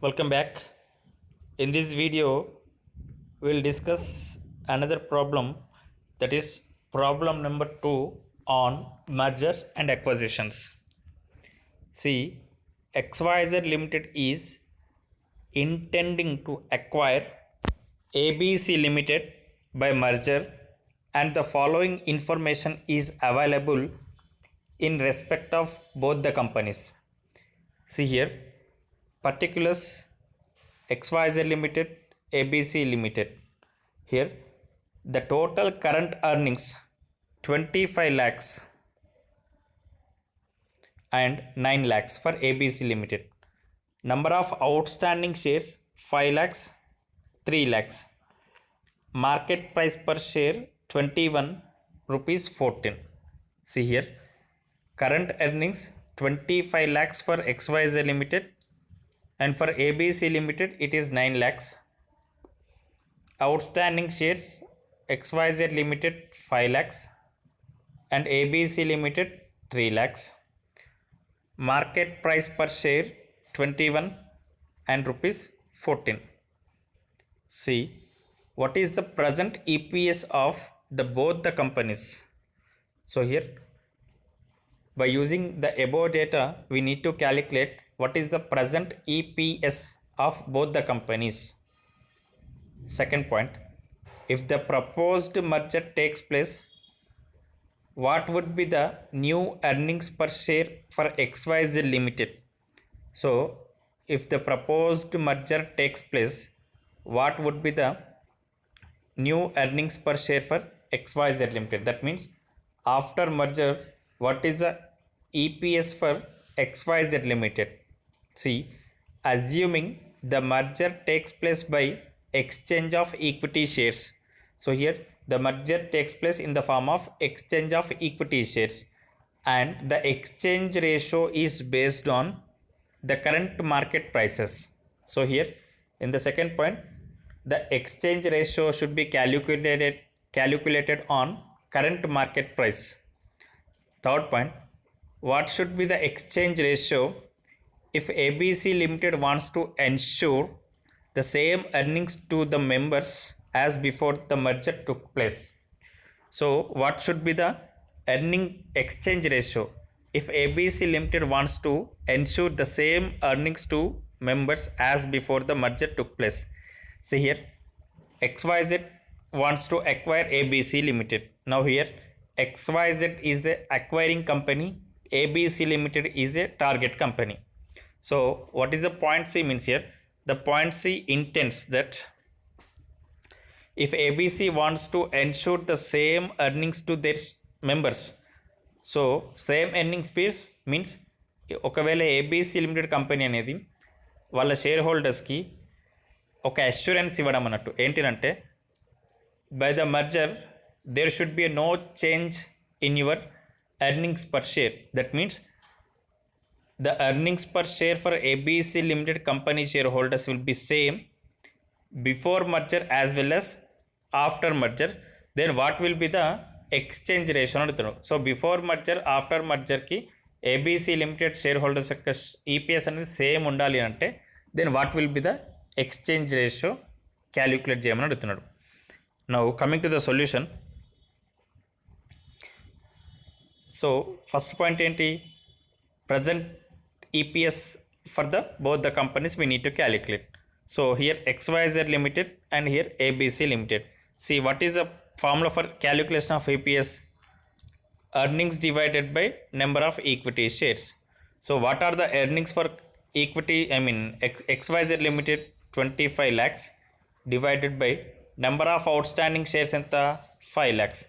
Welcome back. In this video, we'll discuss another problem, that is problem number 2 on mergers and acquisitions. See, XYZ Limited is intending to acquire ABC Limited by merger, and the following information is available in respect of both the companies. See here, particulars XYZ Limited, ABC Limited. Here, the total current earnings 25 lakhs and 9 lakhs for ABC Limited. Number of outstanding shares 5 lakhs, 3 lakhs. Market price per share 21 rupees 14. See here, current earnings 25 lakhs for XYZ Limited, and for ABC Limited it is 9 lakhs. Outstanding shares XYZ Limited 5 lakhs and ABC Limited 3 lakhs. Market price per share 21 and rupees 14. See, what is the present EPS of both the companies? So here, by using the above data, we need to calculate what is the present EPS of both the companies. Second point, if the proposed merger takes place, what would be the new earnings per share for XYZ Limited? So, if the proposed merger takes place, what would be the new earnings per share for XYZ Limited? That means, after merger, what is the EPS for XYZ Limited? See, assuming the merger takes place by exchange of equity shares. So here, the merger takes place in the form of exchange of equity shares, and the exchange ratio is based on the current market prices. So here, in the second point, the exchange ratio should be calculated on current market price. Third point, what should be the exchange ratio if ABC Limited wants to ensure the same earnings to the members as before the merger took place? So, what should be the earning exchange ratio if ABC Limited wants to ensure the same earnings to members as before the merger took place? See here, XYZ wants to acquire ABC Limited. Now here, XYZ is a acquiring company, ABC Limited is a target company. So, what is the point C means here? The point C intends that if ABC wants to ensure the same earnings to their members, so same earnings means ఒకవేళ ABC limited company అనేది వాళ్ళ share హోల్డర్స్కి ఒక assurance ఇవ్వడం అన్నట్టు. ఏంటంటే, by the merger there should be no change in your earnings per share. That means the earnings per share for ABC Limited company shareholders will be same before merger as well as after merger. Then what will be the exchange ratio? So before merger, after merger ki ABC Limited shareholders యొక్క EPS అనేది same ఉండాలి అంటే, then what will be the exchange ratio calculate చేయమని అడుగుతున్నాడు. Now coming to the solution. So first point ఏంటి? Present EPS for both the companies we need to calculate. So here XYZ Limited and here ABC Limited. See, what is the formula for calculation of EPS? Earnings divided by number of equity shares. So what are the earnings for equity? XYZ Limited 25 lakhs divided by number of outstanding shares enta 5 lakhs.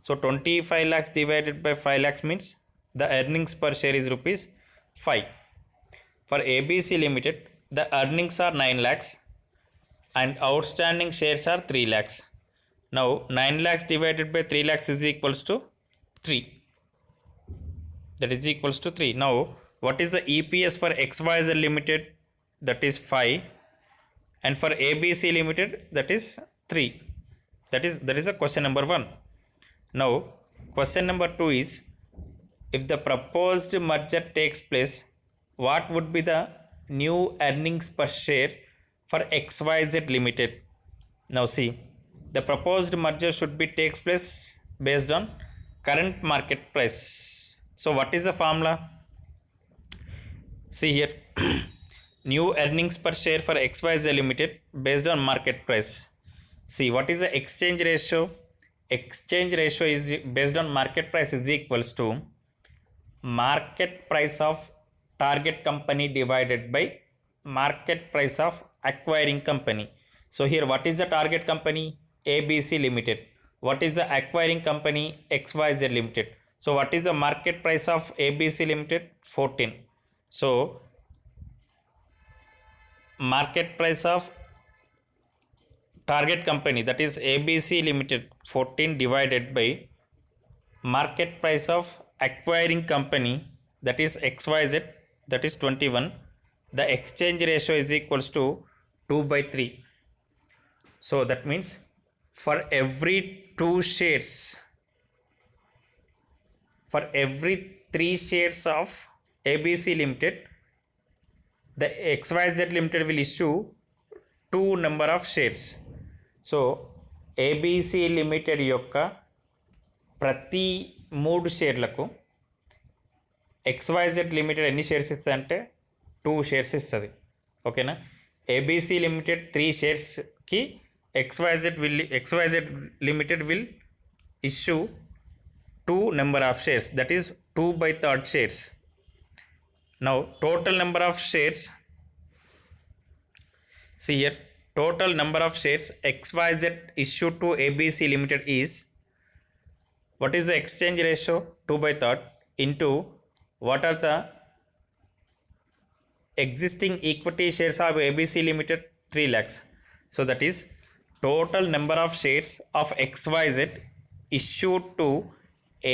So 25 lakhs divided by 5 lakhs means the earnings per share is rupees 5. For ABC Limited, the earnings are 9 lakhs and outstanding shares are 3 lakhs. Now 9 lakhs divided by 3 lakhs is equals to 3. That is equals to 3. Now what is the EPS for XYZ Limited? That is 5, and for ABC Limited that is 3. That is a question number 1. Now question number 2 is, if the proposed merger takes place, what would be the new earnings per share for XYZ Limited. Now see, the proposed merger should be takes place based on current market price. So what is the formula? See here, new earnings per share for XYZ Limited based on market price. See, what is the exchange ratio? Exchange ratio is based on market price is equals to market price of target company divided by market price of acquiring company. So here, what is the target company? ABC Limited. What is the acquiring company? XYZ Limited. So what is the market price of ABC Limited? 14. So market price of target company, that is ABC Limited, 14 divided by market price of acquiring company, that is XYZ, that is 21. The exchange ratio is equals to 2/3. So that means for every 2 shares, for every 3 shares of ABC Limited, the XYZ Limited will issue 2 number of shares. So ABC limited యొక్క ప్రతి 3 షేర్లకు XYZ limited ఎన్ని shares ఇస్తుంది? 2 shares ఇస్తుంది. ఓకేనా? ABC limited 3 షేర్స్కి XYZ limited will issue 2 number of shares, that is 2/3 shares. Now total number of shares, see here, total number of shares XYZ issued to ABC Limited is, what is the exchange ratio? 2/3 into what are the existing equity shares of ABC Limited? 3 lakhs. So that is total number of shares of XYZ issued to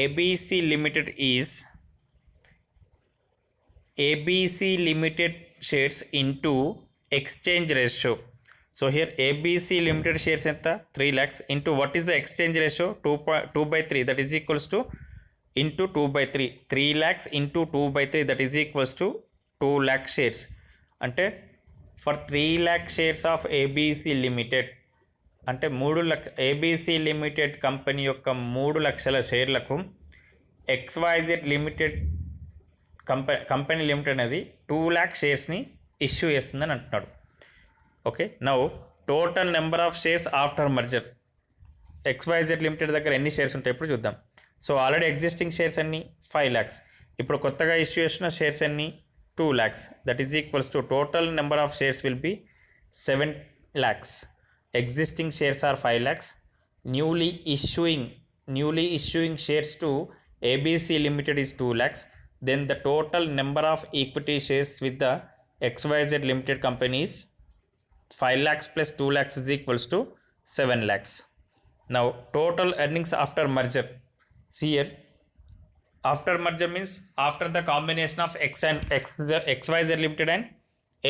ABC Limited is ABC Limited shares into exchange ratio. So here ABC Limited shares enta 3 lakhs into what is the exchange ratio? 2/3, that is equals to into 2/3. 3 lakhs into 2/3, that is equals to 2 lakh shares. అంటే for 3 lakh shares of ABC Limited, అంటే 3 లక్ష ABC Limited company యొక్క 3 లక్షల షేర్లకు XYZ limited company limited అనేది 2 lakh షేర్స్ని issue చేస్తుందని అంటున్నాడు. Okay, now total number of shares after merger. XYZ limited దగ్గర ఎన్ని shares ఉంటాయి ఇప్పుడు చూద్దాం. సో ఆల్రెడీ ఎగ్జిస్టింగ్ షేర్స్ అన్ని 5 lakhs, ఇప్పుడు కొత్తగా ఇష్యూ చేసిన షేర్స్ అన్ని 2 lakhs, that is equals to total number of shares will be 7 lakhs. Existing shares are 5 lakhs. Newly issuing shares to ABC Limited is 2 lakhs. Then the total number of equity shares with the XYZ Limited company is 5 lakhs plus 2 lakhs is equals to 7 lakhs. Now total earnings after merger. See here, after merger means after the combination of XYZ Limited and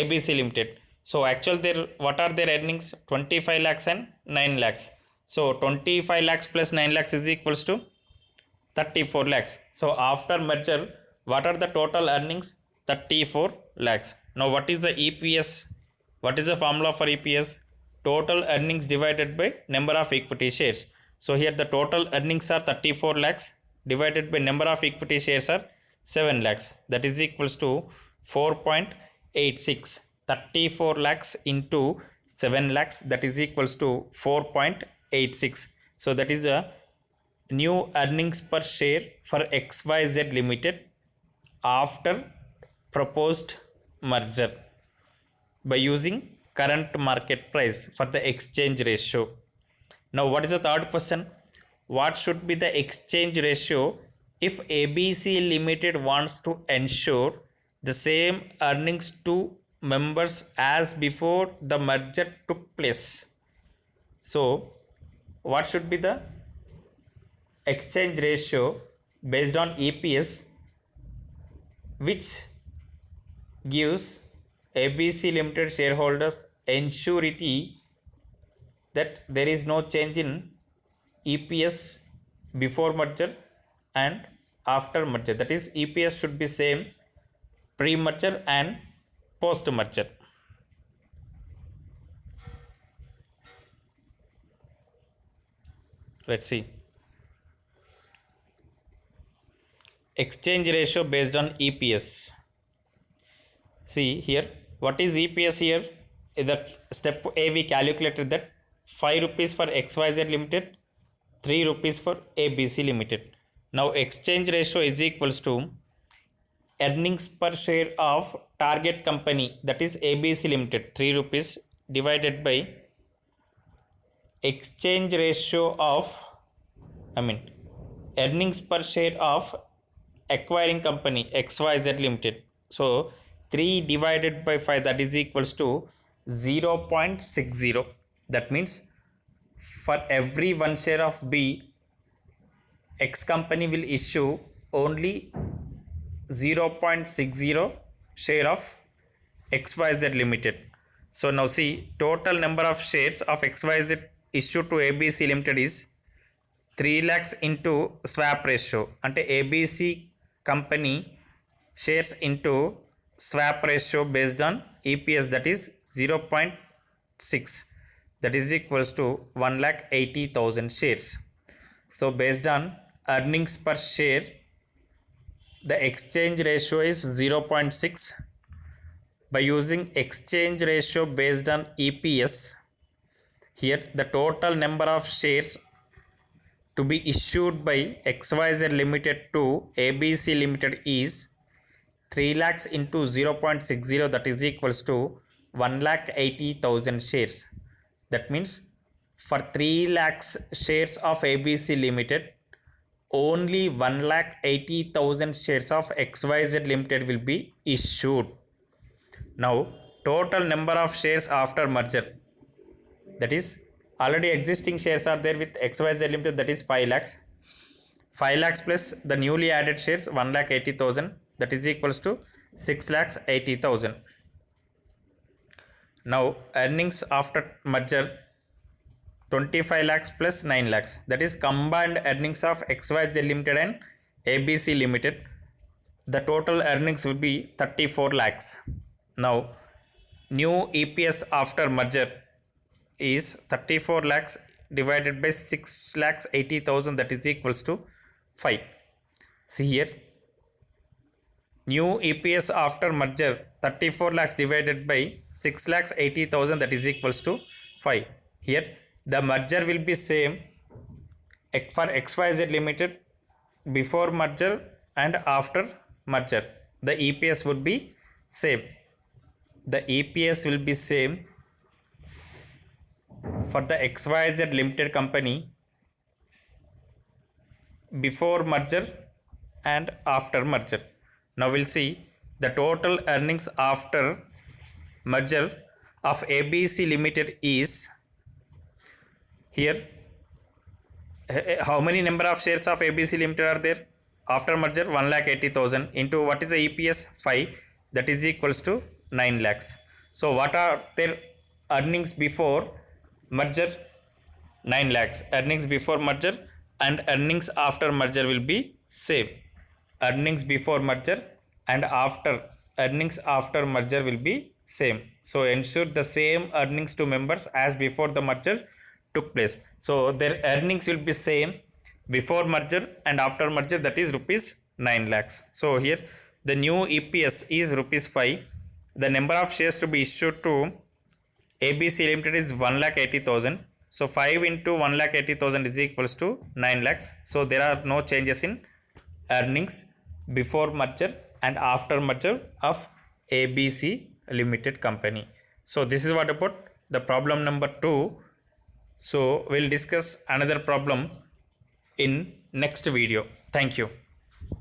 ABC Limited. So actual what are their earnings? 25 lakhs and 9 lakhs. So 25 lakhs plus 9 lakhs is equals to 34 lakhs. So after merger, what are the total earnings? 34 lakhs. Now what is the EPS? What is the formula for EPS? Total earnings divided by number of equity shares. So here the total earnings are 34 lakhs divided by number of equity shares are 7 lakhs. That is equals to 4.86. 34 lakhs into 7 lakhs, that is equals to 4.86. So that is the new earnings per share for XYZ Limited after proposed merger by using current market price for the exchange ratio. Now what is the third question? What should be the exchange ratio if ABC Limited wants to ensure the same earnings to members as before the merger took place? So what should be the exchange ratio based on EPS which gives ABC Limited shareholders ensurety that there is no change in EPS before merger and after merger? That is, EPS should be same pre-merger and post merger. Let's see. Exchange ratio based on EPS. See here, what is EPS here? In the step A, we calculated that 5 rupees for XYZ Limited, 3 rupees for ABC Limited. Now exchange ratio is equals to earnings per share of target company, that is ABC Limited, 3 rupees, divided by exchange ratio of, earnings per share of acquiring company XYZ Limited. So 3 divided by 5, that is equals to 0.60. That means for every 1 share of B, X company will issue only 0.60 share of XYZ Limited. So now see, total number of shares of XYZ issued to ABC Limited is 3 lakhs into swap ratio. Ante ABC company shares into swap ratio based on EPS, that is 0.6, that is equals to 1,80,000 shares. So based on earnings per share, the exchange ratio is 0.6. By using exchange ratio based on EPS, here the total number of shares to be issued by XYZ Limited to ABC Limited is 3 lakhs into 0.60, that is equals to 1,80,000 shares. That means for 3 lakhs shares of ABC Limited, only 1,80,000 shares of XYZ Limited will be issued. Now total number of shares after merger, that is already existing shares are there with XYZ Limited, that is 5 lakhs. 5 lakhs plus the newly added shares 1,80,000, that is equals to 6,80,000. Now earnings after merger 25 lakhs plus 9 lakhs, that is combined earnings of XYZ Limited and ABC Limited. The total earnings will be 34 lakhs. Now new EPS after merger is 34 lakhs divided by 6,80,000, that is equals to 5. See here, new EPS after merger 34 lakhs divided by 6,80,000, that is equals to 5. Here the merger will be same for XYZ Limited before merger and after merger. The EPS would be same. The EPS will be same for the XYZ Limited company before merger and after merger. Now we'll see the total earnings after merger of ABC Limited is, here how many number of shares of ABC Limited are there after merger? 1,80,000 into what is the EPS? 5, that is equals to 9 lakhs. So what are their earnings before merger? 9 lakhs. Earnings before merger and earnings after merger will be same. Earnings before merger and earnings after merger will be same. So ensure the same earnings to members as before the merger took place. So their earnings will be same before merger and after merger, that is rupees 9 lakhs. So here the new EPS is rupees 5. The number of shares to be issued to ABC Limited is 1,80,000. So 5 into 1,80,000 is equals to 9 lakhs. So there are no changes in earnings before merger and after merger of ABC Limited company. So this is what about the problem number 2. So we'll discuss another problem in next video. Thank you.